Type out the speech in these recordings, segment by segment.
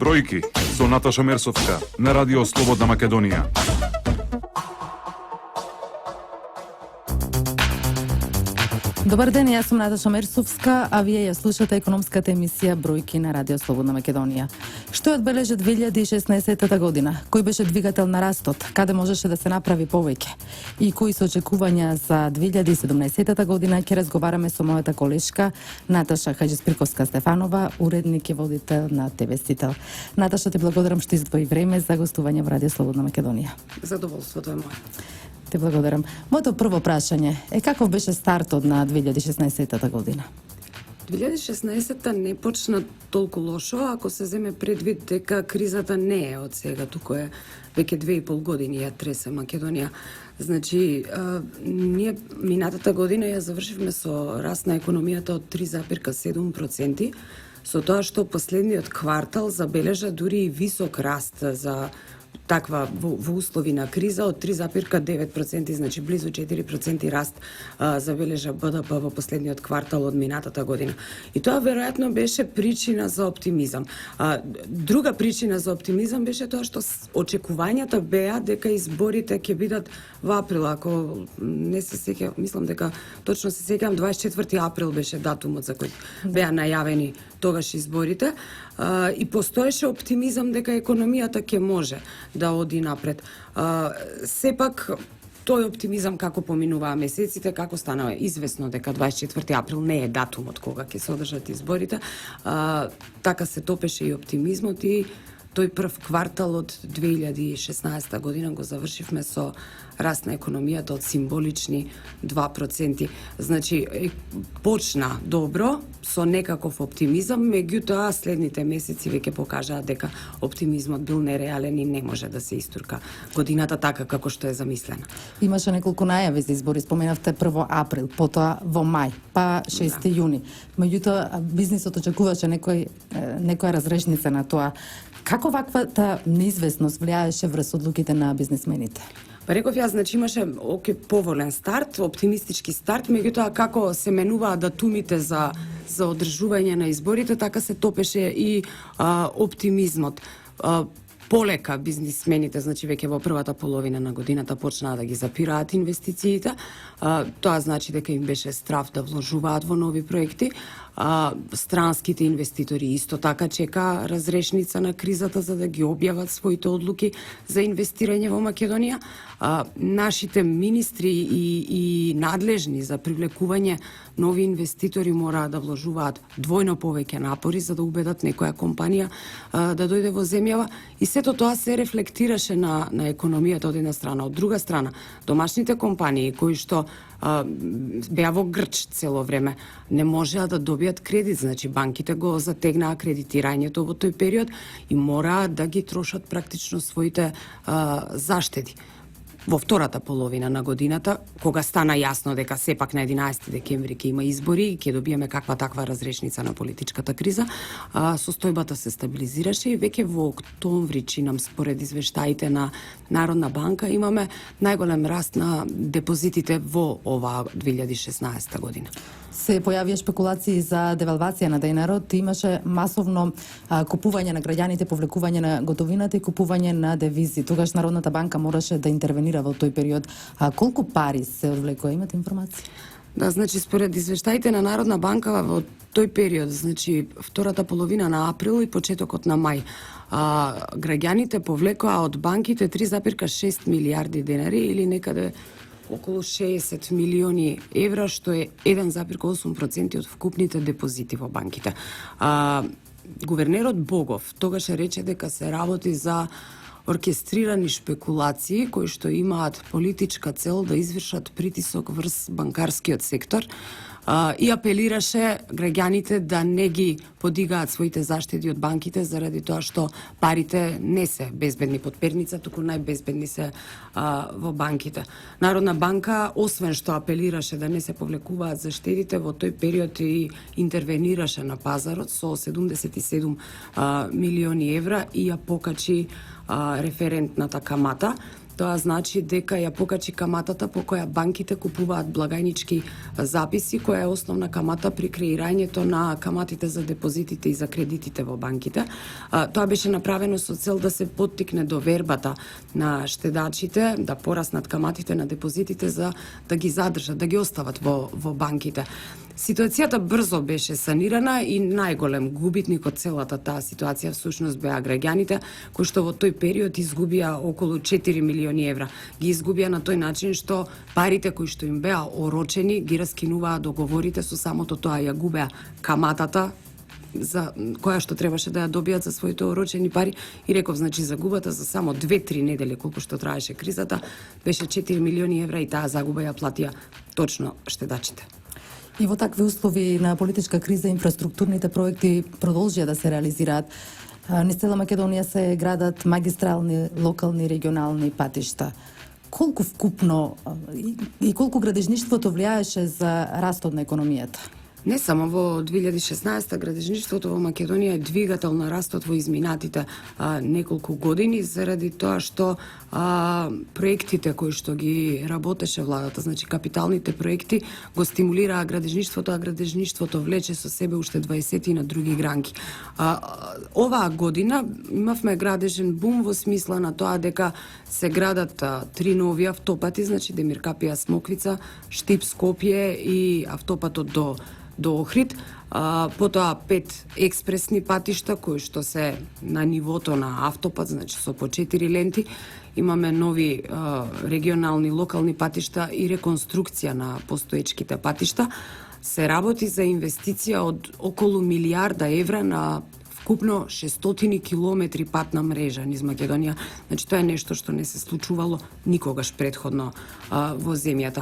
Бројки со Наташа Мерсовска на Радио Слободна Македонија. Добар ден, јас сум Наташа Мерсовска, а вие ја слушате економската емисија Бројки на Радио Слободна Македонија. Што одбележи 2016 година? Кој беше двигател на растот? Каде можеше да се направи повеќе? И кои се очекувања за 2017 година? Ќе разговараме со мојата колешка Наташа Хаџиспирковска-Стефанова, уредник и водител на ТВ Сител. Наташа, ти благодарам што издвои време за гостување во Радио Слободна Македонија. Задоволството е моје. Те благодарам. Моето прво прашање е каков беше стартот на 2016 година? 2016 не почна толку лошо, ако се земе предвид дека кризата не е од сега, туку е веќе 2,5 години ја тресе Македонија. Значи, ние минатата година ја завршивме со раст на економијата од 3,7%, со тоа што последниот квартал забележа дури и висок раст за таква во услови на криза од 3,9%, значи близу 4% раст забележа БДП во последниот квартал од минатата година. И тоа веројатно беше причина за оптимизам. Друга причина за оптимизам беше тоа што очекувањата беа дека изборите ќе бидат во април, ако не се сеќавам, мислам дека точно се сеќавам 24 април беше датумот за кој беа најавени тогаш изборите, и постоеше оптимизам дека економијата ќе може да оди напред. Сепак, тој оптимизам како поминуваа месеците, како станува известно дека 24 април не е датумот кога ќе се одржат изборите, така се топеше и оптимизмот и тој прв квартал од 2016 година го завршивме со раст на економијата од символични 2%. Значи, почна добро, со некаков оптимизам, меѓутоа следните месеци веќе покажаа дека оптимизмот бил нереален и не може да се истурка годината така како што е замислена. Имаше неколку најави за избори, споменавте прво април, потоа во мај, па 6 јуни. Меѓутоа, бизнисот очекуваше некоја разрешница на тоа. Како ваквата неизвестност влијаеше врз одлуките на бизнисмените? Па реков јас, значи имаше поволен старт, оптимистички старт, меѓутоа како се менуваа датумите за одржување на изборите, така се топеше и оптимизмот. Полека бизнисмените, значи веќе во првата половина на годината почнаа да ги запираат инвестициите. Тоа значи дека им беше страф да вложуваат во нови проекти. Странските инвеститори исто така чека разрешница на кризата за да ги објават своите одлуки за инвестирање во Македонија. Нашите министри и надлежни за привлекување нови инвеститори мораат да вложуваат двојно повеќе напори за да убедат некоја компанија да дојде во земјава, и сето тоа се рефлектираше на економијата од една страна. Од друга страна, домашните компании кои што беа во грч цело време, не можеа да добијат кредит, значи банките го затегнаа кредитирањето во тој период и мораат да ги трошат практично своите заштеди. Во втората половина на годината, кога стана јасно дека сепак на 11 декември ќе има избори и ќе добиеме каква таква разрешница на политичката криза, состојбата се стабилизираше и веќе во октомври, чинам според извештаите на Народна банка, имаме најголем раст на депозитите во оваа 2016 година. Се појавија шпекулации за девалвација на денарот, имаше масовно купување на граѓаните, повлекување на готовината и купување на девизи. Тогаш Народната банка мораше да интервенира во тој период. Колку пари се одвлекува? Имате информација? Да, значи според извештаите на Народна банка во тој период, значи втората половина на април и почетокот на мај, граѓаните повлекоа од банките 3,6 милиарди денари или некаде околу 60 милиони евра, што е 1,8% од вкупните депозити во банките. Гувернерот Богов тогаш рече дека се работи за оркестрирани шпекулации кои што имаат политичка цел да извршат притисок врз банкарскиот сектор, и апелираше граѓаните да не ги подигаат своите заштеди од банките заради тоа што парите не се безбедни под перница, туку најбезбедни се во банките. Народна банка, освен што апелираше да не се повлекуваат заштедите, во тој период и интервенираше на пазарот со 77 милиони евра и ја покачи референтната камата. Тоа значи дека ја покачи каматата по која банките купуваат благајнички записи, која е основна камата при креирањето на каматите за депозитите и за кредитите во банките. Тоа беше направено со цел да се поттикне довербата на штедачите, да пораснат каматите на депозитите за да ги задржат, да ги остават во банките. Ситуацијата брзо беше санирана и најголем губитник од целата таа ситуација всушност беа граѓаните, кои што во тој период изгубија околу 4 милиони евра. Ги изгубија на тој начин што парите кои што им беа орочени ги раскинуваа договорите, со самото тоа ја губеа каматата за која што требаше да ја добијат за своите орочени пари и реков, значи загубата за само 2-3 недели колку што траеше кризата беше 4 милиони евра и таа загуба ја платија точно штедачите. И во такви услови на политичка криза инфраструктурните проекти продолжија да се реализираат. Низ цела Македонија се градат магистрални, локални, регионални патишта. Колку вкупно и колку градежништвото влијаеше за растот на економијата? Не само во 2016 градежништвото во Македонија е двигател на растот во изминатите неколку години заради тоа што проектите кои што ги работеше владата, значи капиталните проекти го стимулираа градежништвото, а градежништвото влече со себе уште 20 на други гранки. Оваа година имавме градежен бум во смисла на тоа дека се градат 3 нови автопати, значи Демир Капија Смоквица, Штип Скопје и автопатот до Охрид, потоа 5 експресни патишта кои што се на нивото на автопат, значи со по 4 ленти. Имаме нови регионални, локални патишта и реконструкција на постоечките патишта. Се работи за инвестиција од околу милијарда евра на вкупно 600 километри патна мрежа низ Македонија. Значи тоа е нешто што не се случувало никогаш предходно во земјата.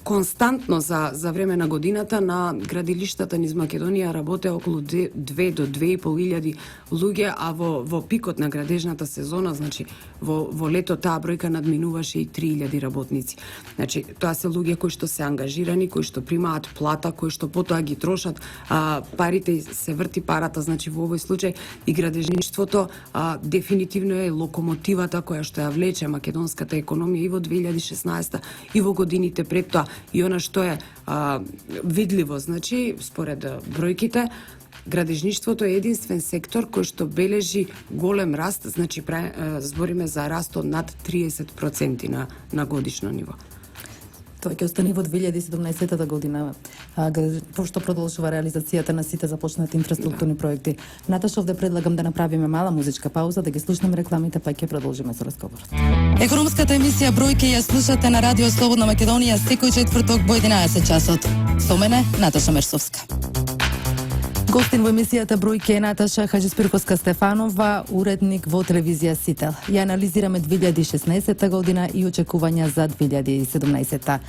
Константно за време на годината на градилиштата низ Македонија работе околу 2 до 2,5 илјади луѓе, а во пикот на градежната сезона, значи во лето таа бројка надминуваше и 3,000 работници. Значи тоа се луѓе кои што се ангажирани, кои што примаат плата, кои што потоа ги трошат парите, се врти парата, значи во овој случај и градежништвото дефинитивно е локомотивата која што ја влече македонската економија и во 2016 и во годините пред тоа. И она што е видливо, значи, според бројките, градежништвото е единствен сектор кој што бележи голем раст, значи збориме за раст од над 30% на годишно ниво. Тоа ќе остане во 2017 година, пошто продолжува реализацијата на сите започнати инфраструктурни проекти. Наташа, овде предлагам да направиме мала музичка пауза, да ги слушнеме рекламите, па ќе продолжиме со разговорот. Економската емисија Бројки ја слушате на Радио Слободна Македонија секој четврток во 11 часот. Со мене, Наташа Мерсовска. Гостин во емисијата Бројки е Наташа Хаџиспирковска-Стефанова, уредник во телевизија Сител. Ја анализираме 2016 година и очекувања за 2017.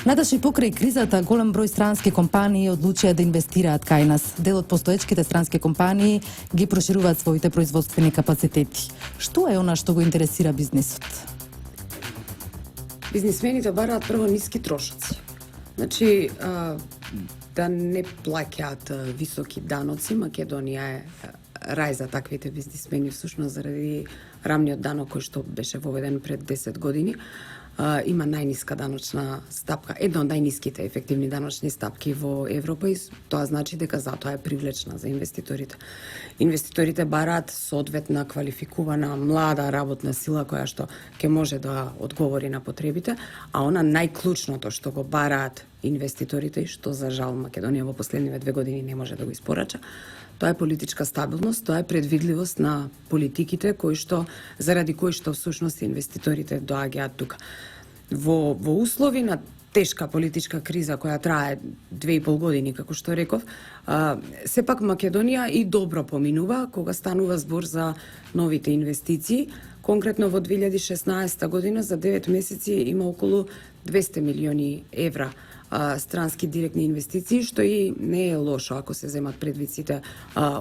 Наташа, и покрај кризата, голем број странски компании одлучија да инвестираат кај нас. Дел од постоечките странски компании ги прошируваат своите производствени капацитети. Што е она што го интересира бизнисот? Бизнисмените бараат прво ниски трошоци. Значи, да не плаќаат високи даноци. Македонија е рај за таквите бизнисмени, всушност заради рамниот данок кој што беше воведен пред 10 години. Има најниска даночна стапка, една од најниските ефективни даночни стапки во Европа и тоа значи дека затоа е привлечна за инвеститорите. Инвеститорите бараат соодветна квалификувана млада работна сила која што ќе може да одговори на потребите, а она најклучното што го бараат инвеститорите и што за жал Македонија во последниве 2 години не може да го испорача, тоа е политичка стабилност, тоа е предвидливост на политиките заради кои што всушност инвеститорите доаѓаат тука. Во услови на тешка политичка криза која трае 2,5 години, како што реков, сепак Македонија и добро поминува кога станува збор за новите инвестиции. Конкретно во 2016 година за 9 месеци има околу 200 милиони евра странски директни инвестиции, што и не е лошо ако се земат предвид сите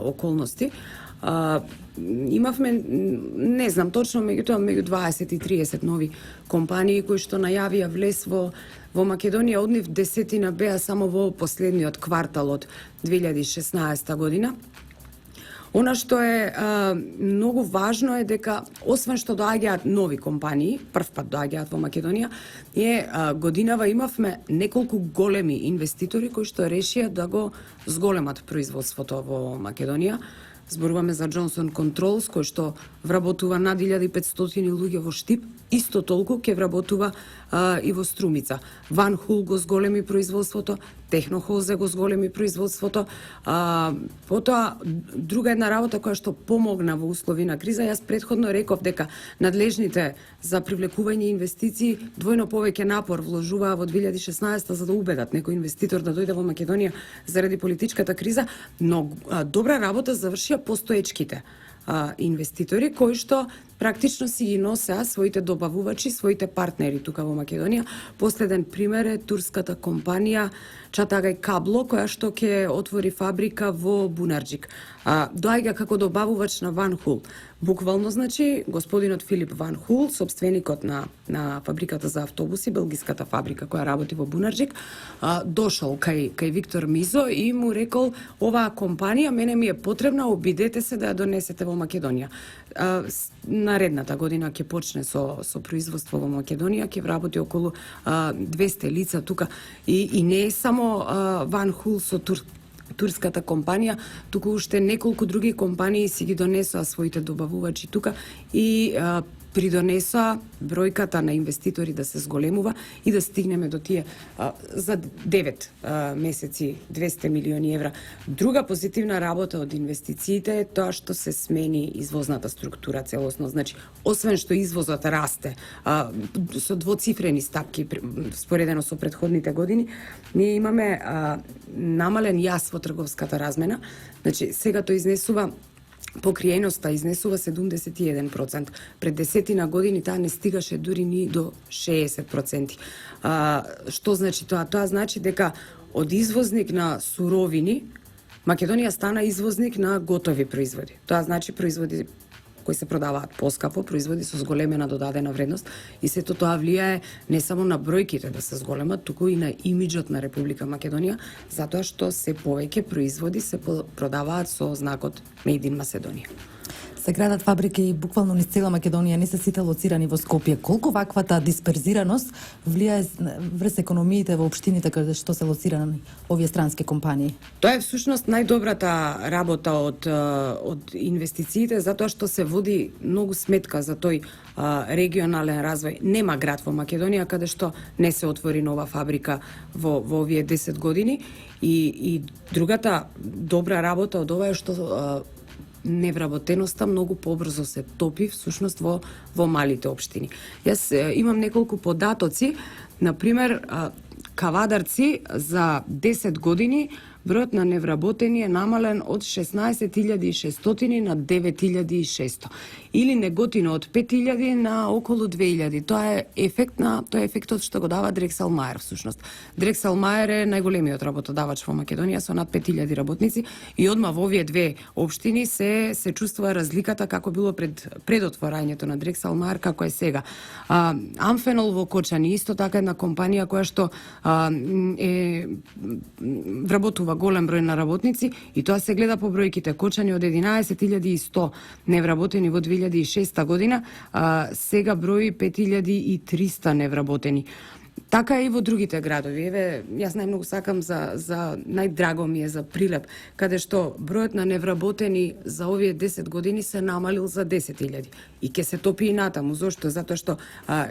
околности. Имавме, не знам точно, меѓу 20 и 30 нови компании кои што најавија влез во Македонија, од нив 10 беа само во последниот квартал од 2016 година. Она што е многу важно е дека освен што доаѓаат нови компании, прв пат доаѓаат во Македонија, годинава имавме неколку големи инвеститори кои што решија да го зголемат производството во Македонија. Зборуваме за Johnson Controls, кој што вработува над 1500 луѓе во Штип, исто толку ќе вработува и во Струмица. Ван Хул го зголеми производството, Технохозе го зголеми производството. Потоа, друга една работа која што помогна во услови на криза, јас претходно реков дека надлежните за привлекување инвестиции двојно повеќе напор вложуваа во 2016 за да убедат некој инвеститор да дојде во Македонија заради политичката криза, но добра работа завршија постоечките инвеститори кои што практично си ги носеа своите добавувачи, своите партнери тука во Македонија. Последен пример е турската компанија Чатагај Кабло, која што ќе отвори фабрика во Бунарџик. Доаѓа како добавувач на Ван Хул. Буквално, значи, господинот Филип Ван Хул, собственикот на фабриката за автобуси, белгиската фабрика која работи во Бунарџик, дошол кај Виктор Мизо и му рекол: оваа компанија мене ми е потребна, обидете се да ја донесете во Македонија. Наредната година ќе почне со производство во Македонија, ќе вработи околу 200 лица тука и не е само Ван Хул со турската компанија, туку уште неколку други компании си ги донесоа своите добавувачи тука и придонесоа бројката на инвеститори да се зголемува и да стигнеме до тие за 9 месеци 200 милиони евра. Друга позитивна работа од инвестициите е тоа што се смени извозната структура целосно. Значи, освен што извозот расте со двоцифрени стапки споредено со претходните години, ние имаме намален јас во трговската размена. Значи, сега тој изнесува покриеноста изнесува 71%. Пред 10 години таа не стигаше дури ни до 60%. Што значи тоа? Тоа значи дека од извозник на суровини Македонија стана извозник на готови производи. Тоа значи производи кои се продаваат поскапо, производи со зголемена додадена вредност и сето тоа влијае не само на бројките да се зголемат, туку и на имиџот на Република Македонија, затоа што се повеќе производи се продаваат со знакот Made in Macedоnia. Се градат фабрики буквално низ цела Македонија, не се сите лоцирани во Скопје. Колку ваквата дисперзираност влијае врз економиите во општините каде што се лоцирани овие странски компании? Тоа е всушност најдобрата работа од инвестициите, затоа што се води многу сметка за тој регионален развој. Нема град во Македонија каде што не се отвори нова фабрика во овие 10 години и другата добра работа од ова е што невработеноста многу побрзо се топи всушност во малите општини. Јас имам неколку податоци, например, Кавадарци за 10 години бројот на невработени е намален од 16.600 на 9.600 или Неготино од 5.000 на околу 2.000. Тоа е ефектот што го дава Дрексел Мајер всушност. Дрексел Мајер е најголемиот работодавач во Македонија со над 5.000 работници и одма во овие две општини се чувствува разликата како било пред отворањето на Дрексел Мајер како е сега. Амфенол во Кочани исто така една компанија која што вработува голем број на работници и тоа се гледа по бројките. Кочани од 11.100 невработени во 2006 година, сега брои 5.300 невработени. Така е и во другите градови. Еве, јас најмногу сакам за најдраго ми е за Прилеп, каде што бројот на невработени за овие 10 години се намалил за 10.000. И ќе се топи и натаму. Зошто? Затоа што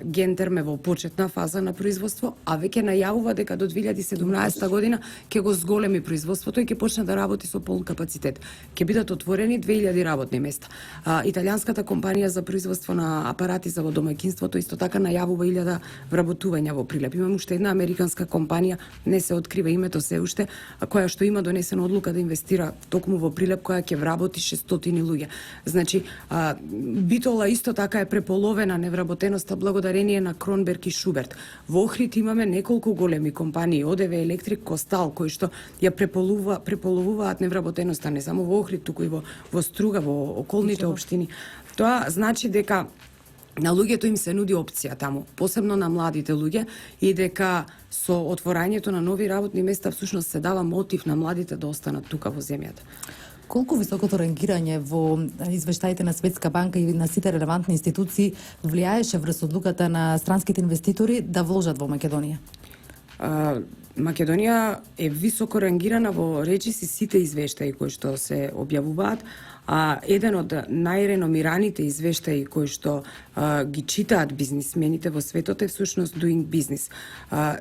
Гентерм е во почетна фаза на производство, а веќе најавува дека до 2017 година ќе го зголеми производството и ќе почне да работи со полн капацитет. Ќе бидат отворени 2000 работни места. Италијанската компанија за производство на апарати за домаќинството исто така најавува 1000 вработувања во Прилеп. Имам уште една американска компанија, не се открива името се уште, која што има донесена одлука да инвестира токму во Прилеп, која ќе вработи 600 луѓе. Значи, Битола исто така е преполовена невработеноста благодарение на Кронберг и Шуберт. Во Охрид имаме неколку големи компании, ОДВ, Електрик, Костал, кои што ја преполовуваат невработеноста не само во Охрид, туку и во Струга, во околните општини. Тоа значи дека на луѓето им се нуди опција таму, посебно на младите луѓе, и дека со отворањето на нови работни места всушност се дава мотив на младите да останат тука во земјата. Колку високото рангирање во извештаите на Светска банка и на сите релевантни институции влијаеше врз одлуката на странските инвеститори да вложат во Македонија? Македонија е високо рангирана во речиси сите извештаи кои што се објавуваат, а еден од најреномираните извештаи кои што ги читаат бизнисмените во светот е всушност Doing Business.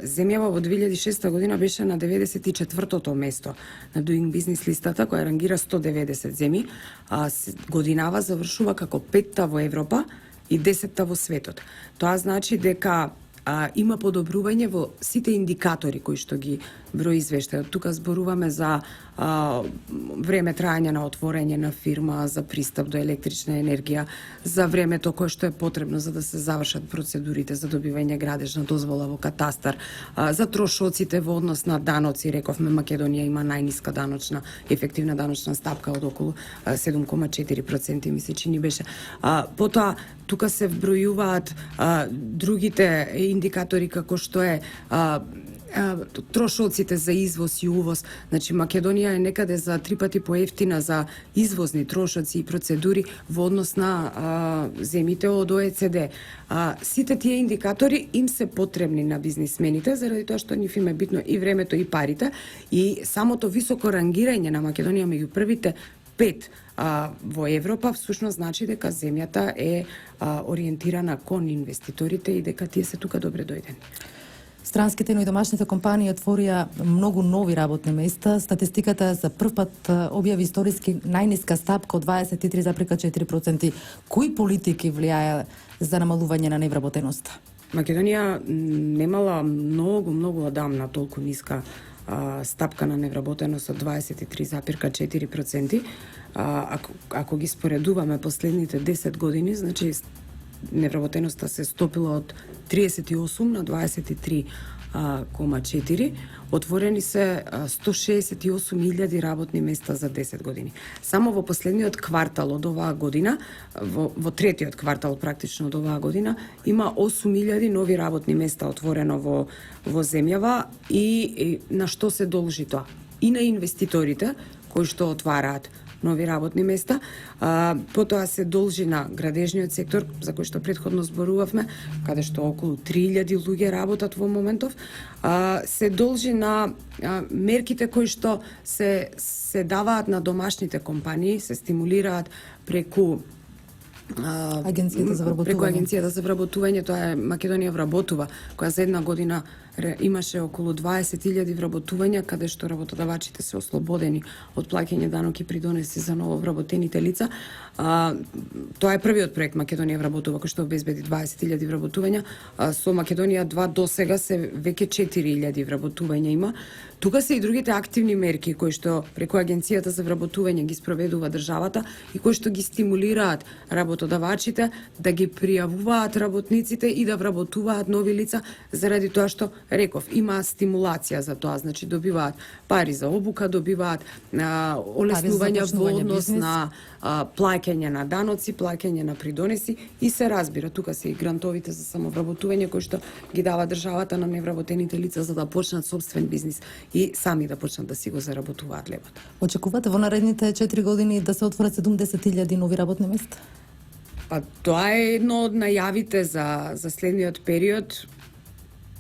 Земјава во 2006 година беше на 94-тото место на Doing Business листата, која рангира 190 земји, а годинава завршува како 5-та во Европа и 10-та во светот. Тоа значи дека има подобрување во сите индикатори кои што ги брои извештајот. Тука зборуваме за време трајање на отворање на фирма, за пристап до електрична енергија, за времето кое што е потребно за да се завршат процедурите за добивање градежна дозвола во катастар, за трошоците во однос на даноци. Рековме, Македонија има најниска даночна, ефективна даночна стапка од околу 7,4%, ми се чини беше. Потоа, тука се вбројуваат другите индикатори како што е трошоците за извоз и увоз. Значи, Македонија е некаде за 3 пати поевтина за извозни трошоци и процедури во однос на земите од ОЕЦД. Сите тие индикатори им се потребни на бизнисмените, заради тоа што нив им е битно и времето и парите, и самото високо рангирање на Македонија меѓу првите 5 во Европа всушност значи дека земјата е ориентирана кон инвеститорите и дека тие се тука добре дојдени. Странските, но и домашните компании отворија многу нови работни места. Статистиката за прв пат објави историски најниска стапка од 23,4%. Кои политики влијаја за намалување на невработеноста? Македонија немала многу одамна толку ниска стапка на невработеност од 23,4%. Ако ги споредуваме последните 10 години, значи невработеноста се стопила од 38 на 23,4. Отворени се 168.000 работни места за 10 години. Само во последниот квартал од оваа година, во третиот квартал практично од оваа година, има 8.000 нови работни места отворено во земјава и на што се должи тоа? И на инвеститорите кои што отвараат нови работни места, потоа се должи на градежниот сектор, за кој што претходно зборувавме, каде што околу 3.000 луѓе работат во моментов, се должи на мерките кои што се даваат на домашните компании, се стимулираат преку Агенцијата за вработување. Преку Агенцијата за вработување, тоа е Македонија вработува, која за една година имаше околу 20.000 вработувања, каде што работодавачите се ослободени од плаќање даноки придонеси за нововработените лица. Тоа е првиот проект Македонија вработува, кој што обезбеди 20.000 вработувања. Со Македонија 2 досега се веќе 4.000 вработувања има. Тука се и другите активни мерки кои што преку Агенцијата за вработување ги спроведува државата и кои што ги стимулираат работодавачите да ги пријавуваат работниците и да вработуваат нови лица, заради тоа што реков, има стимулација за тоа, значи добиваат пари за обука, добиваат олеснувања во однос на плаќање на даноци, плаќање на придонеси и се разбира, тука се и грантовите за самовработување кои што ги дава државата на невработените лица за да почнат собствен бизнис и сами да почнат да си го заработуваат лебот. Очекувате во наредните 4 години да се отворат 70.000 нови работни места? Тоа е едно од најавите за следниот период.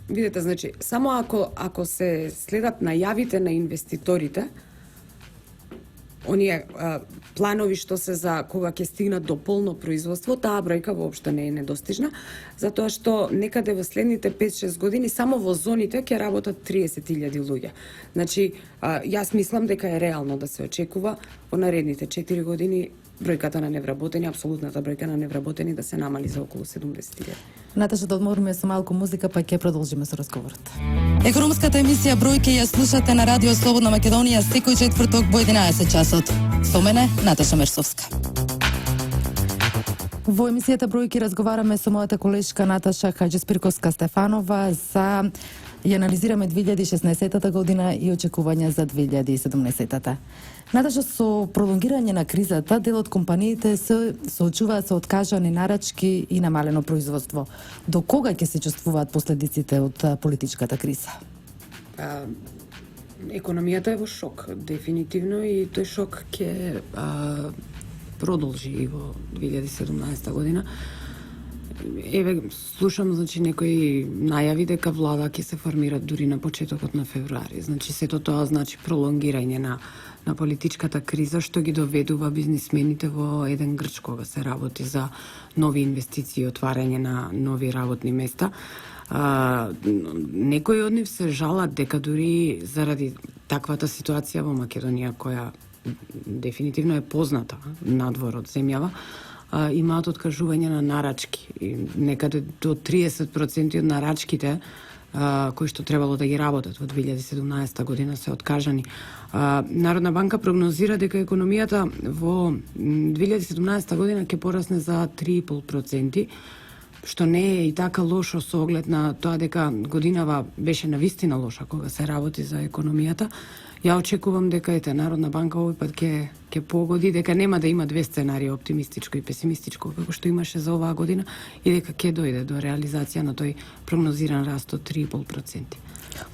Видете, значи, само ако се следат најавите на инвеститорите, оние планови што се за кога ќе стигнат до полно производство, таа бројка воопшто не е недостижна, затоа што некаде во следните 5-6 години само во зоните ќе работат 30.000 луѓе. Значи, јас мислам дека е реално да се очекува во наредните 4 години бројката на невработени, апсолутната бројка на невработени да се намали за околу 70.000. Наташа, да одмориме со малку музика, па ќе продолжиме со разговорот. Економската емисија Бројки ја слушате на Радио Слободна Македонија секој четврток во 11 часот. Со мене, Наташа Мерсовска. Во емисијата Бројки разговараме со мојата колешка Наташа Хаџиспирковска-Стефанова за и анализираме 2016 година и очекувања за 2017. Наташа, со пролонгирање на кризата, дел од компаниите се соочуваат со откажани нарачки и намалено производство. До кога ќе се чувствуваат последиците од политичката криза? Економијата е во шок, дефинитивно, и тој шок ќе продолжи и во 2017 година. Еве, слушам, значи, некои најави дека влада ќе се формира дури на почетокот на февруари. Значи, сето тоа значи пролонгирање на политичката криза, што ги доведува бизнисмените во еден грч кога се работи за нови инвестиции и отварање на нови работни места. Некои од нив се жалат дека дури заради таквата ситуација во Македонија, која дефинитивно е позната надвор од земјава, имаат откажување на нарачки. И некаде до 30% од нарачките кои што требало да ги работат во 2017 година се откажани. Народна банка прогнозира дека економијата во 2017 година ќе порасне за 3,5%, што не е и така лошо со оглед на тоа дека годинава беше навистина лоша кога се работи за економијата. Ја очекувам дека Народна банка овој пат ќе погоди, дека нема да има две сценарии, оптимистичко и песимистичко, како што имаше за оваа година, и дека ќе дојде до реализација на тој прогнозиран раст од 3,5%.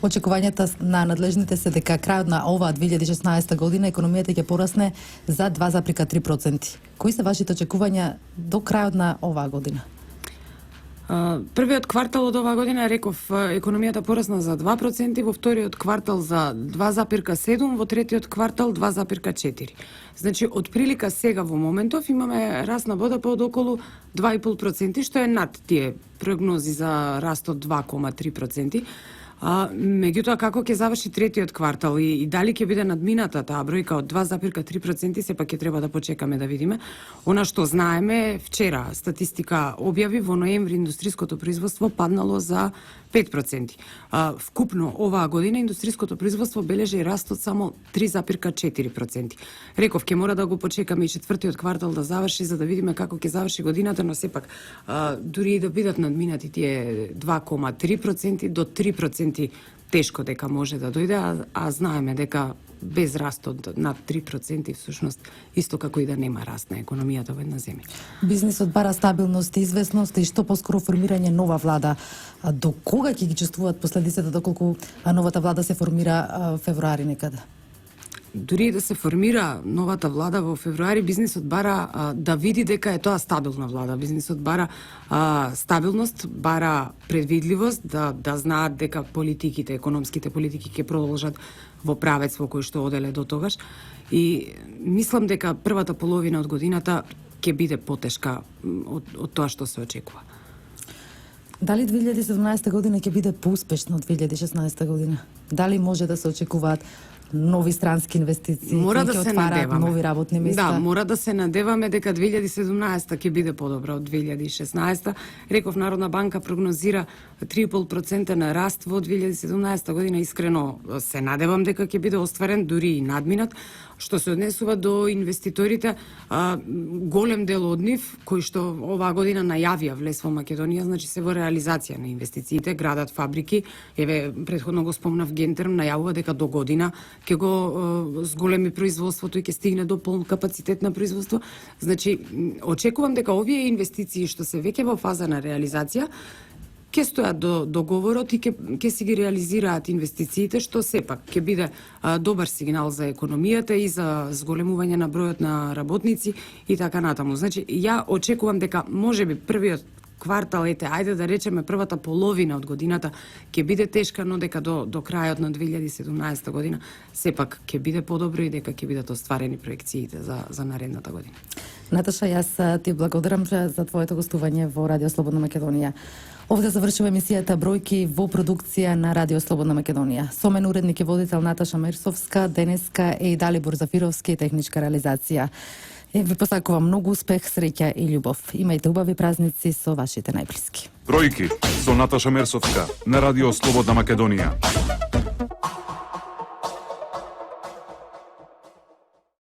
Очекувањата на надлежните се дека крајот на оваа 2016 година економијата ќе порасне за 2,3%. Кои се вашите очекувања до крајот на оваа година? Првиот квартал од оваа година, реков, економијата порасна за 2%, во вториот квартал за 2,7%, во третиот квартал 2,4%. Значи, од прилика сега во моментов имаме раст на БДП од околу 2,5%, што е над тие прогнози за раст од 2,3%. Меѓутоа, како ќе заврши третиот квартал и дали ќе биде надмината таа бројка од 2,3%, сепак ќе треба да почекаме да видиме. Она што знаеме, вчера статистика објави, во ноември индустриското производство паднало за 5%. Вкупно оваа година индустриското производство бележи раст од само 3,4%. Реков, ќе мора да го почекаме и четвртиот квартал да заврши за да видиме како ќе заврши годината, но сепак дури и да бидат надминати тие 2,3% до 3% тешко дека може да дојде, а знаеме дека без раст од над 3% всушност исто како и да нема раст на економијата во една земја. Бизнисот бара стабилност и известност и што поскоро формирање нова влада. До кога ќе ги чувствуваат последиците доколку новата влада се формира февруари некаде? Дури да се формира новата влада во февруари, бизнисот бара да види дека е тоа стабилна влада. Бизнисот бара стабилност, бара предвидливост, да знаат дека политиките, економските политики ќе продолжат во правец во кој што оделе до тогаш. И мислам дека првата половина од годината ќе биде потешка од тоа што се очекува. Дали 2017 година ќе биде поуспешна од 2016 година? Дали може да се очекуваат нови странски инвестиции, мора да ќе се отвараат надеваме. Нови работни места? Да, мора да се надеваме дека 2017 ќе биде подобра од 2016. Реков, Народна банка прогнозира 3,5% на раст во 2017 година. Искрено се надевам дека ќе биде остварен, дури и надминат. Што се однесува до инвеститорите, голем дел од нив, кои што оваа година најавија влез во Македонија, значи се во реализација на инвестициите, градат фабрики. Еве, претходно го спомнав, Гентерм најавува дека до година ќе го зголеми производството и ќе стигне до полн капацитет на производство. Значи, очекувам дека овие инвестиции што се веќе во фаза на реализација ќе стојат до договорот и ќе си ги реализираат инвестициите, што сепак ќе биде добар сигнал за економијата и за зголемување на бројот на работници и така натаму. Значи, ја очекувам дека можеби првиот квартал, ајде да речеме првата половина од годината ќе биде тешка, но дека до крајот на 2017 година сепак ќе биде подобро и дека ќе бидат остварени проекциите за наредната година. Наташа, јас ти благодарам за твоето гостување во Радио Слободна Македонија. Овде завршува емисијата Бројки во продукција на Радио Слободна Македонија. Со мен уредник и водител Наташа Мерсовска, денеска е и Далибор Зафировски, техничка реализација. Ви посакувам многу успех, среќа и љубов. Имајте убави празници со вашите најблиски. Бројки со Наташа Мерсовска на Радио Слободна Македонија.